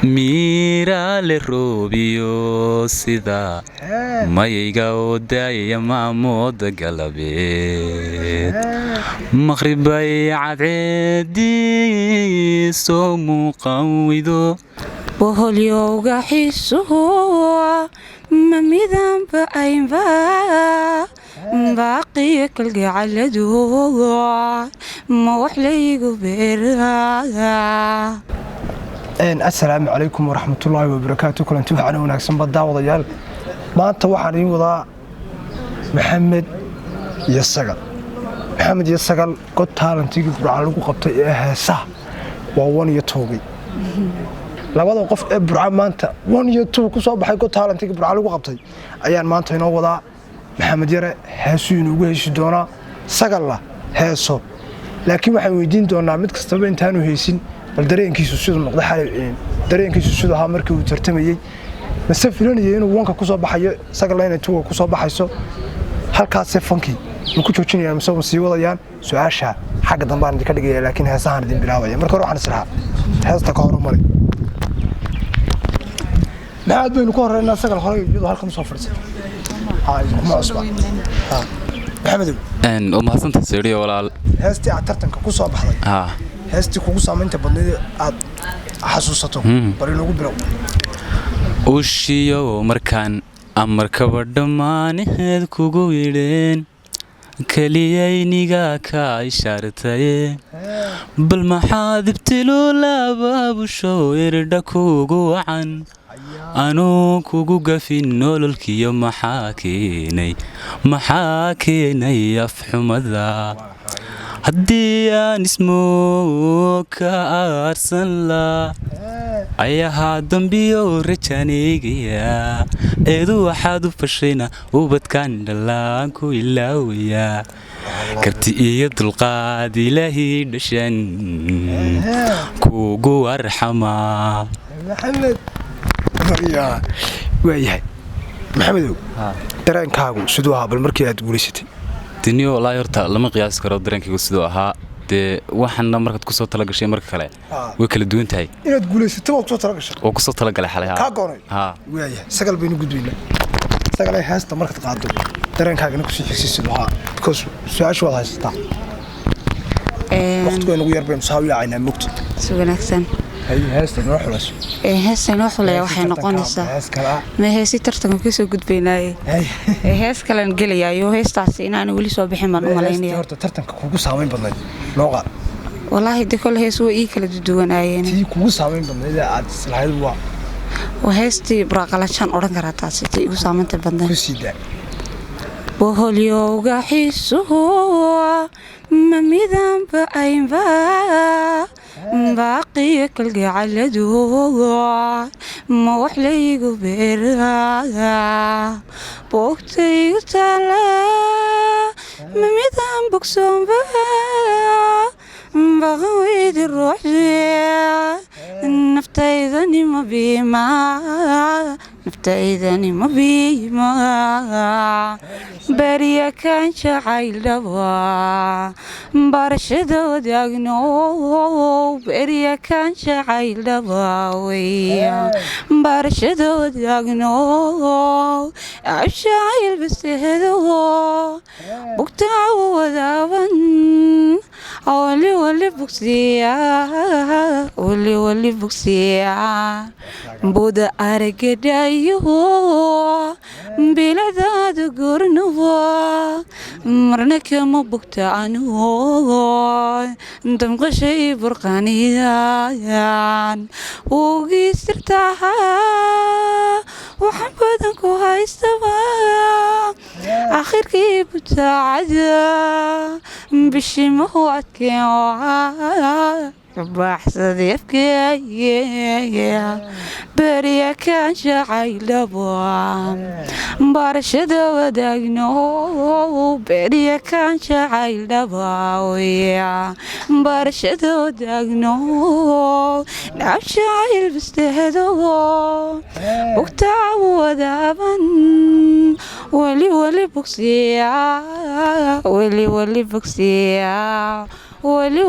miiraale roobiyo sida mayayga oo daayaya maamooda galabeed maqhribay cadceedii soo muuqawido boholyowga xiisuhu ma midanba aynba baaqiya kalgacaladu ma wax laygu beeraa. Assalaamu calaykum waraxmatullaahi wabarakaatu. kulanti waxaan wanaagsan baddaawadayaal. maanta waxaan idin wadaa maxamed iyo sagal god taalantigii burca lagu qabtay ee heesaha waa 1 iyo 2 labada qof ee burca maanta 1 iyo 2 ku soo baxay god taalantigii burca lagu qabtay ayaan maanta inoo wadaa. maxamed yare heesu inuu heesi doonaa, sagalna heeso, laakiin waxaan weydiin doonaa mid kastaba intaanu heesin bal dareenkiisu sidoo noqday xalay dareenkiisu sidoo ahaa markii uu tartamayay mase filanayay inuu wanka ku soo baxayo sagalna inay tuuga ku soo baxayso halkaas fanki ma ku joojinayaan mise ma sii wadayaan su'aasha xagga dambe aan ka dhigaya laakiin heesahan idin bilaabaya marka hore waxaan israaca heesta ka hormaray maxaad baynu ku horeynaa sagal hore iyadoo halkan soo fadhiisatay kuma cusba maxamed oo mahadsantahay seeriyo walaal heestii aad tartanka ku soo baxday heestii kugu saamaynta badneed aad xasuusato bari lagu bilow ushiyo markaan amarkaba dhammaanaheed kugu yidheen keliyayniga ka ishaartaye bal maxaad ibtilo labaabusho irdha kugu wacan anuu kugu gafin nololkiyo maxaa keenay afxumada haddii aan ismoo ka aarsan laa ayahaa dambiyo rajaneegaya eedu waxaad u fashayna ubadkaan dhallaan ku ilaawayaa karti iyo dulqaad ilaahii dhashan kugu arxamaa. waayahay maxamedow dareenkaagu siduu ahaa bal markii aad guulaysatay duniyo wallaahi horta lama qiyaasi karo dareenkaygu siduu ahaa dee waxaana markaad ku soo talagashay marka kale way kala duwan tahay inaad guulaysato waad soo talagashay oo ku soo talagalay xalay kaa goonay waayahay sagal baynu gudbaynaa sagalay heesta markaad qaado dareenkaagana kusii xigsi siduu ahaa because su-aashu waad haysataa waqtigu inagu yar baynu saawiya caynaa mogta si wanaagsan heesta noo xulayso heesta noo xulaya waxay noqonaysaa ma heesi tartanka ka soo gudbaynaaye hees kalen gelayaayo heestaasi inaan weli soo bixin baan u malaynaya horta tartanka kugu saamayn badnayd noo qaad wallaahi de kole hees way ii kala duwanaayeen tii kugu saamayn badnayd aad islahayd waa heestii buraaqalajaan odhan karaa taasi tii igu saamaynta badnayd ku sii daa boholyowga xiisuhu ma midanba aynba baaqiya kalgacaladu ma wax laygu beeraa boogtaygu taala ma midan bogsoonba baqan weydi ruuxdee naftaydani ma biima bariya kaan jacayldhaba barashada wadaagno bariya kaan jacayldhaba weya barashada wadaagno abshacayl basteedo bugtaawa wadaaban wali bogsiya buda aragadayo biladaada goornaba marna kama bogta anugo damqashay burqaniyan ugiisirtaha waxaan badan ku haystaba akhirkii butaacada bishimahu adkeen baxsadii afkeeya bariya kaan jacayldhaba barashada wadaagno bariya kaan jacayldhaba weya barashada wadaagno nabshacayl basteedo bugtaawa wadaaban wali bogsiya wali bogsiya ولي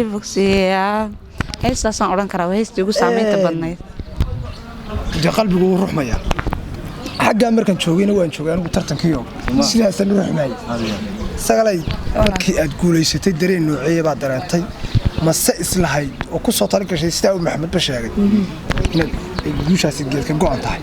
بوكسيا heestaasaan odhan karaa waa heestii ugu saamaynta badnayd dee qalbigu wuu ruxmaya xaggaa markaan joogayna waan joogay anigu tartankiyo sidaasaan u ruxmayay sagalay markii aad guulaysatay dareen noociyey baad dareentay mase islahayd oo ku soo tali gashay sidaa uu maxamed ba sheegay inaad guushaasi geedka go'an tahay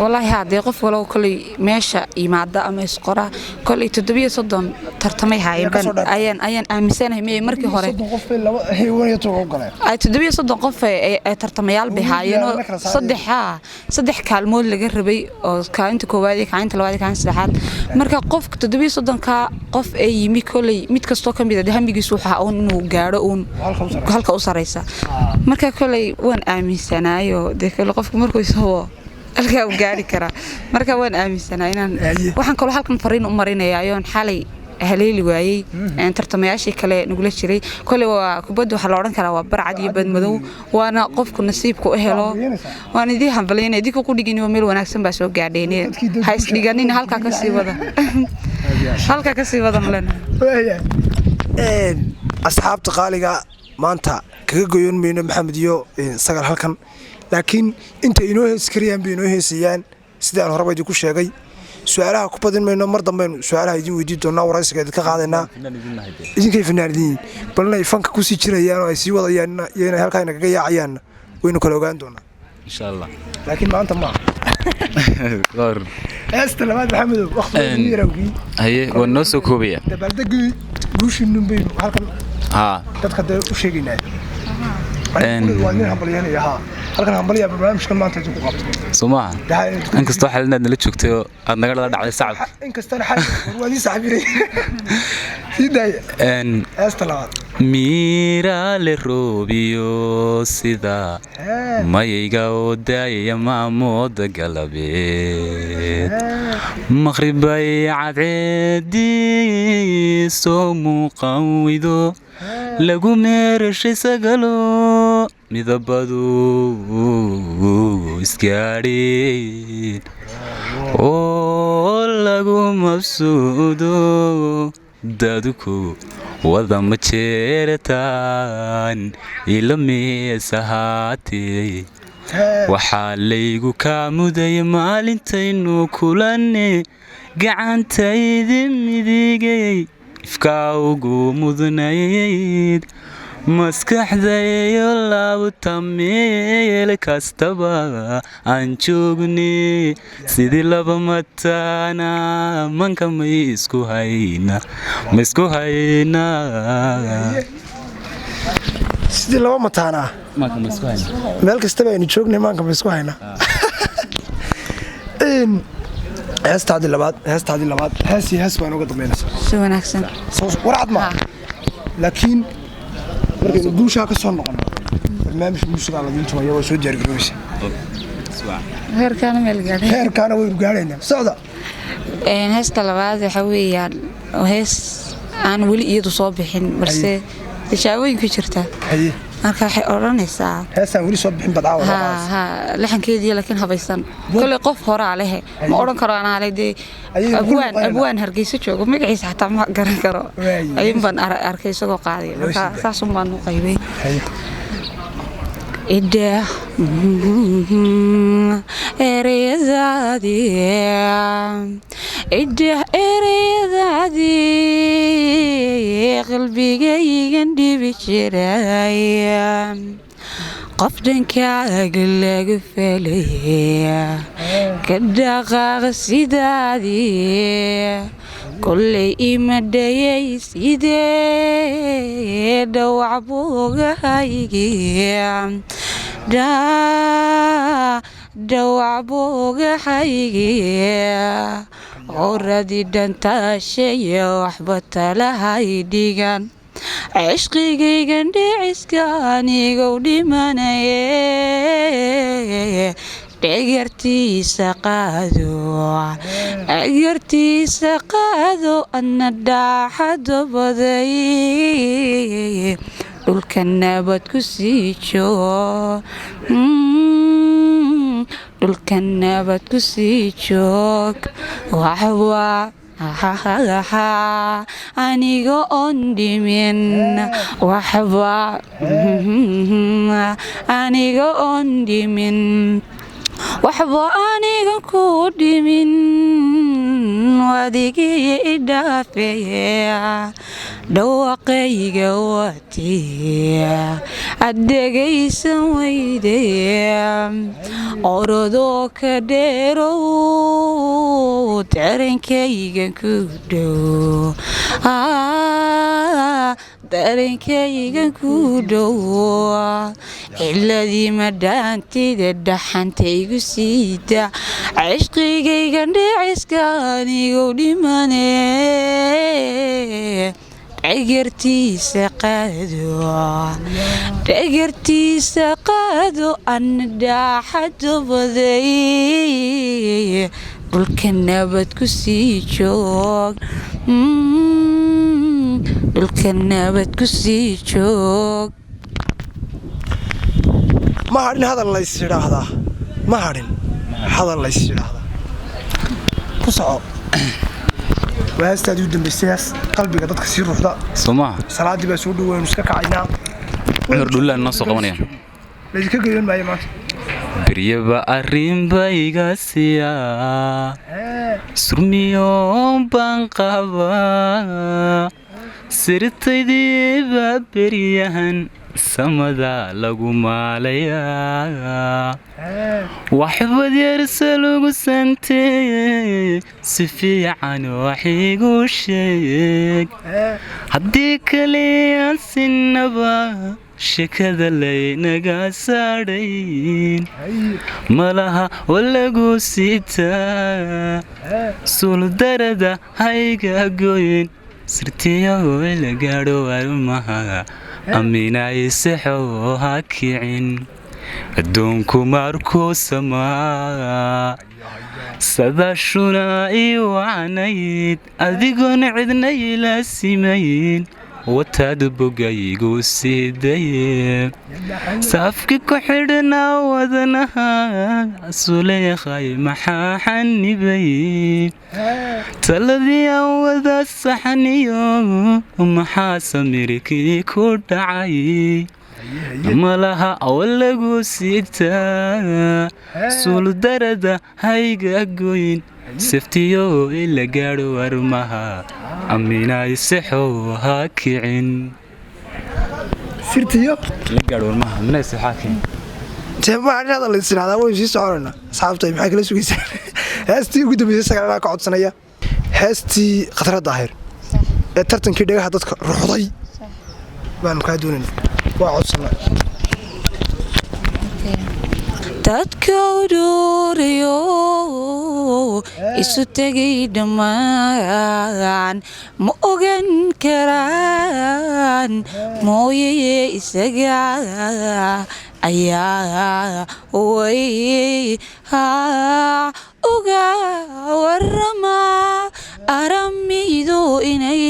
wallaahi haddee qof walow koley meesha yimaada ama isqora koley 37 tartamay haayeen ayaan aaminsanahay markii hore 37 qof ay tartamayaal bay haayeen saddex kaalmood laga rabay oo kaalinta koowaad iyo kaalinta labaad iyo kaalinta saddexaad marka qofka 37 ka qof ay yimi koley mid kastoo ka mid ah hamigiisu waxa uu inuu gaaro halka u sareysa marka koley waan aaminsanahay de kale qofku markuu soo alka u gaari kara marka waan aaminsanahay inaan waxaan kale halkan fariin u marinayaa xalay haleeli waayay tartamayaashii kale nugula jiray kale waa kubadda waxa la oran karaa waa barcad iyo badmadow waana qofku nasiibku u helo waan idii hambalyeynay idinku ku dhigin meel wanaagsan baa soo gaadheen ha is dhiganin halka ka sii wada malan asxaabta qaaliga maanta kaga goyon mayno maxamed iyo sagal halkan laakiin inta inoo hees kariyaan bay inoo heesayaan sidaan horeba idinku sheegay su'aalaha ku badin mayno mar dambe su'aalaha idin weydiin doonaa waraysiga idinka qaadaynaa idinkay fanaanidiin balna ay fanka ku sii jirayaan oo ay sii wadayaan iyo inay halkaa inaga yaacayaan waynu kala ogaan doonaa insha Allah laakiin maanta ma heesta labaad maxamedow waqti yarawgii haye waa noo soo koobaya dabaaldegii guushinnun baynu halkan dadka u sheegaynaa waan hambalyeynaya halkan hambalyaa barnaamijkan maanta idinku qabto Soomaa inkastoo xalinaad nala joogtay oo aad naga la dhacday sacab inkastoo xal waadi saxbiray sidaaya heesta labaad mira le robiyo sida mayga oo daaya maamoda galabeed maqribay cadceedi soo muuqawido lagu meerashay sagalo midabadu isgaadheen oo lagu mabsuudo dadku wada ma jeertaan ila meesahaatee waxaa laygu kaa muday maalintaynu kulanne gacantaydi midigay ifkaa ugu mudnayd maskaxdayo laabta meel kastaba aan joogne sidii laba mataana manka ma isku hayna sidii laba mataana manka ma isku hayna meel kastaba aynu joogne manka ma isku hayna heestaadii labaad hees baan uga dambeynaysaa si wanaagsan warcad ma laakiin markaynu guushaa ka soo noqono barnaamijka muusiga la diinta waa soo diyaargaroobaysa heerkaana waynu gaadhaynaa socda heesta labaad waxa weeyaan hees aan weli iyadu soo bixin balse tijaabooyin ku jirta marka waxay odhanaysaa heesaan weli soo bixin badcaawa laxankeedii laakiin habaysan kole qof horaa leh ma odhan karo anaa leh dee abwaan hargeysa joogo magaciisa xataa ma garan karo ayuun baan arkay isagoo qaaday marka saasun baan u qaybay ida ereyadaadii qalbigaygan dhibi jiray qof dhankaaga lagu falaya ka dhaqaaqa sidaadii kolley ima dhayay sidee dhawac boogahaygiya qoradii dhantaashaya waxba talahay dhigan cishqigaygan dhiciska anigow dhimanaye dhagartiisa qaado adna dhaaxado baday dhulka nabad ku sii joog waxba aniga oon dhimin waxba aniga oon dhimin waxba aniga ku dhimin wadigii idhaafeeya dhawaaqayga watee addegaysan weydee orodoo ka dheerow darankayga ku dhow darankayga ku dhow ciladii madhaantida dhaxantaygu siida cishqigayga dhiciska anigu dhimane dhagartiisa qaado ana dhaaxado baday dhulka nabad ku sii joog dhulka nabad ku sii joog ma hadhin hadal lays yidhaahdaa ma hadhin hadal lays yidhaahdaa ku soco waa heestaadii u dambaystayaas qalbiga dadka sii ruuxda soo maaha salaadii baa soo dhoweynu iska kacaynaa cumar dhuulaan noo soo qabanaya layska geeyan maayo maanta beryaba arrinbayga siya surmiyoon baan qabaa sirtaydiiba beryahan samada lagu maalayaa waxbad yarse lagu santee si fiican wax igu sheeg haddii kaliyaan sinaba shekada laynaga saadhayn malaha walagu sitaa suldarada hayga goyn sirtiyago la gaadho armaha aminaysexow ha kicin adduunku markuu samaa sadashuna ii wacnayd adigoon cidna ila simayn wataad bogaygu siidaye saafki ku xidhnaa wadanaha suleekhay maxaa xanibay taladii aan wada saxaniyo maxaa samirkii ku dhacay malaha walagu sitaa suldarada hayga goyn saftiyo ila gaadho armaha aminaysexow ha kicin sirtiyo la gaadho armaha aminaysexow ha kicin teemaha hadal lays yidhaahdaa way sii soconayna asxaabtay maxay kala sugaysaa heestii ugu dambaysay sagaalaa ka codsanaya heestii khatrad daahir ee tartankii dhagaha dadka ruuxday baan kaa doonayna waa codsanaa dadka udhuuriyo isu tegay dhammaan ma ogan karaan mooye isaga ayaa way uga warama aramidu inay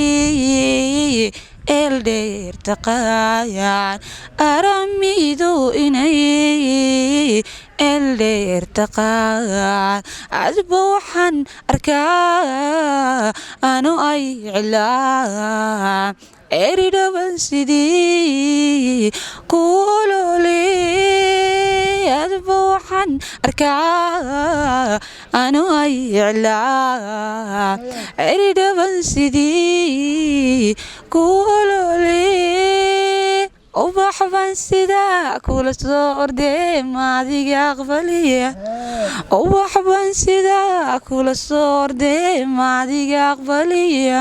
eldheer taqaayaan aramidu inay eldheer taqaayaan adba waxaan arkaa anu ay cilaa eridhaban sidii kuolole adba waxaan arkaa anu ay cilaa eridhaban sidii kuolole ubaxban sidaa kula soo ordee maadiga aqbaliya ubaxban sidaa kula soo ordee maadiga aqbaliya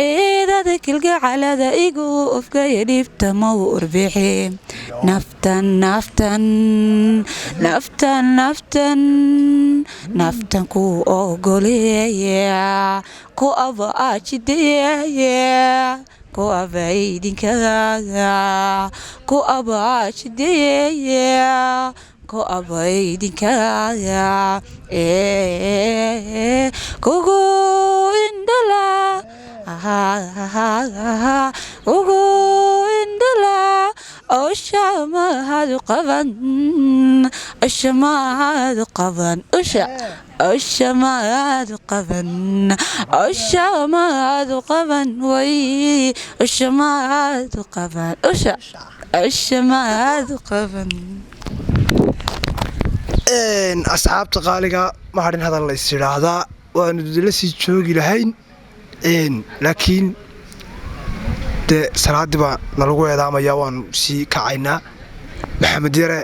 eedada kilgacalada igu ofgaya dhibta ma u urbixi naftan naftan naftan naftan naftan ku ogoleeya ku aba ajideeya ku abaydinkaga ku abaajideeya ku abaydinkaga kugu indhala ugu indhala أوشا ما هذا قبن أوشا ما هذا قبن أوشا ما هذا قبن أوشا ما هذا قبن وي أوشا ما هذا قبن أوشا ما هذا قبن asxaabta qaaliga ma hadhin hadal la is yiraahdaa waanu la sii joogi lahayn laakiin de salaadii baa nalagu eedaamaya waanu sii kacaynaa maxamed yare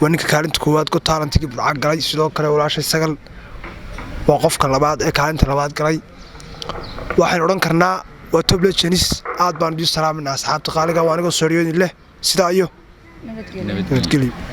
waa ninka kaalinta koowaad ku taalantigii burca galay sidoo kale walaashay sagal waa qofka labaad ee kaalinta labaad galay waxaan odhan karnaa waa top legends aad baan u salaaminaa asxaabta qaaliga waa anigoo sooriyooyin leh sidaa iyo nabadgelyo